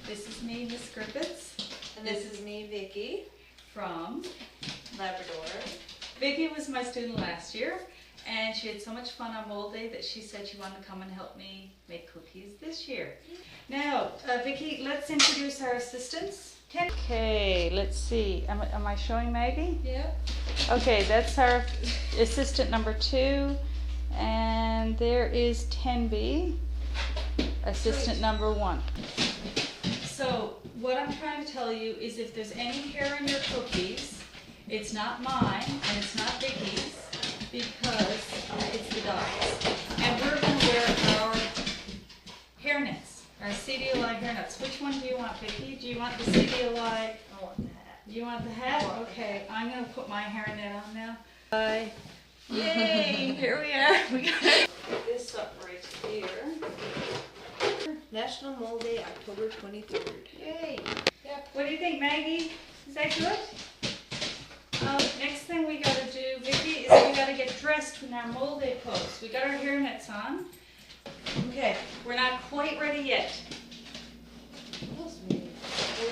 This is me, Miss Griffiths. And this is me, Vicky, From Labrador. Vicky was my student last year, and she had so much fun on Mold Day that she said she wanted to come and help me make cookies this year. Now, Vicky, let's introduce our assistants. Okay, let's see. Am I showing Maggie? Yeah. Okay, that's our assistant number 2, and there is Tenby, assistant number 1. So what I'm trying to tell you is if there's any hair in your cookies, it's not mine and it's not Vicky's because it's the dog's. And we're going to wear our hairnets, our CDLI hairnets. Which one do you want, Vicky? Do you want the CDLI? I want the hat. You want the hat? Okay, I'm going to put my hairnet on now. Bye. Yay! Here we are. We got Put this up right here. National Mold Day, October 23rd. Yay! What do you think, Maggie? Is that good? Next thing we got to do, Vicky, is we got to get dressed in our Mold Day clothes. We got our hairnets on. Okay, we're not quite ready yet.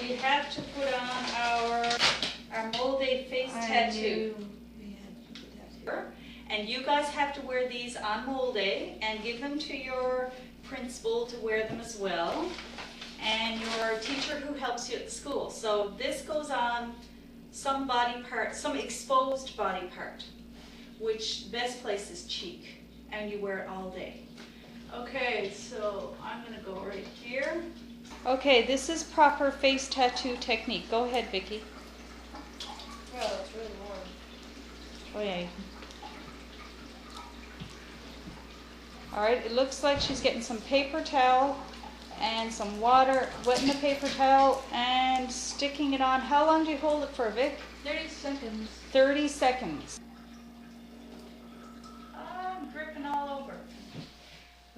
We have to put on our Mold Day face tattoo. And you guys have to wear these on Mold Day and give them to your principal to wear them as well, and your teacher who helps you at school. So this goes on some body part, some exposed body part, which the best place is cheek, and you wear it all day. Okay, so I'm gonna go right here. Okay, this is proper face tattoo technique. Go ahead, Vicky. Wow, it's really warm. Oh yeah. Alright, it looks like she's getting some paper towel and some water, wetting the paper towel and sticking it on. How long do you hold it for, Vic? 30 seconds. 30 seconds. I'm dripping all over.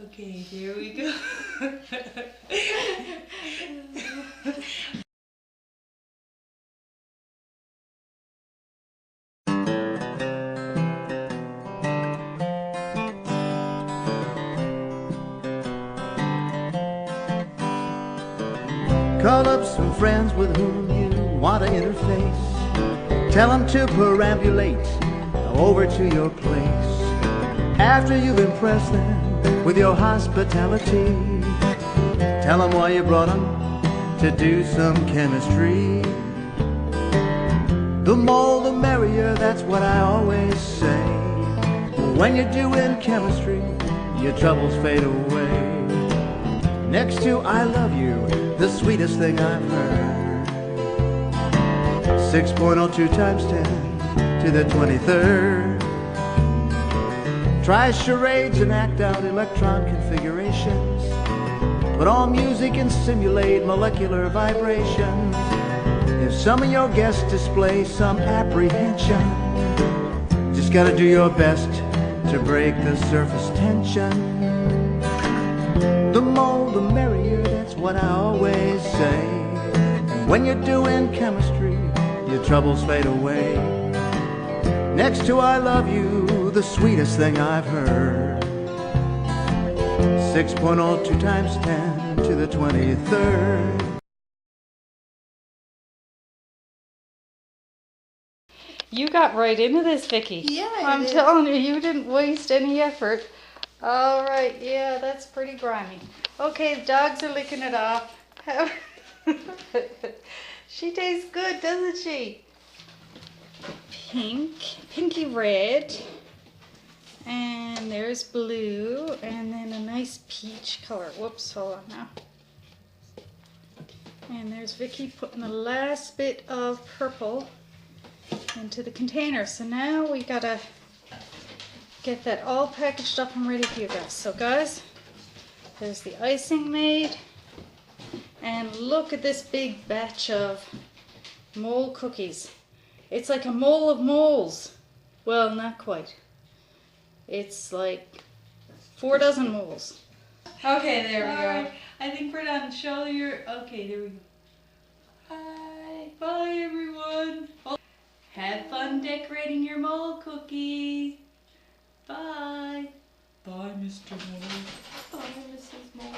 Okay, here we go. Call up some friends with whom you want to interface. Tell them to perambulate over to your place. After you've impressed them with your hospitality, tell them why you brought them to do some chemistry. The more the merrier, that's what I always say. When you're doing chemistry, your troubles fade away. Next to I love you, the sweetest thing I've heard. 6.02 times 10 to the 23rd. Try charades and act out electron configurations. Put on music and simulate molecular vibrations. If some of your guests display some apprehension, just gotta do your best to break the surface tension. The more the merrier, that's what I always say. When you're doing chemistry, your troubles fade away. Next to I love you, the sweetest thing I've heard. 6.02 times 10 to the 23rd. You got right into this, Vicky. Yeah, I'm telling you, you didn't waste any effort. All right, yeah, that's pretty grimy. Okay, the dogs are licking it off. She tastes good, doesn't she? Pink, pinky red, and there's blue, and then a nice peach color. Whoops, hold on now. And there's Vicky putting the last bit of purple into the container. So now we gotta get that all packaged up and ready for you guys. So guys, there's the icing made, and look at this big batch of mole cookies. It's like a mole of moles. Well, not quite. It's like 4 dozen moles. Okay, there we go. I think we're done. Show your, okay, there we go. Bye. Bye everyone. Have fun decorating your mole cookie. Bye. Bye, Mr. Mole. Bye, Mrs. Mole.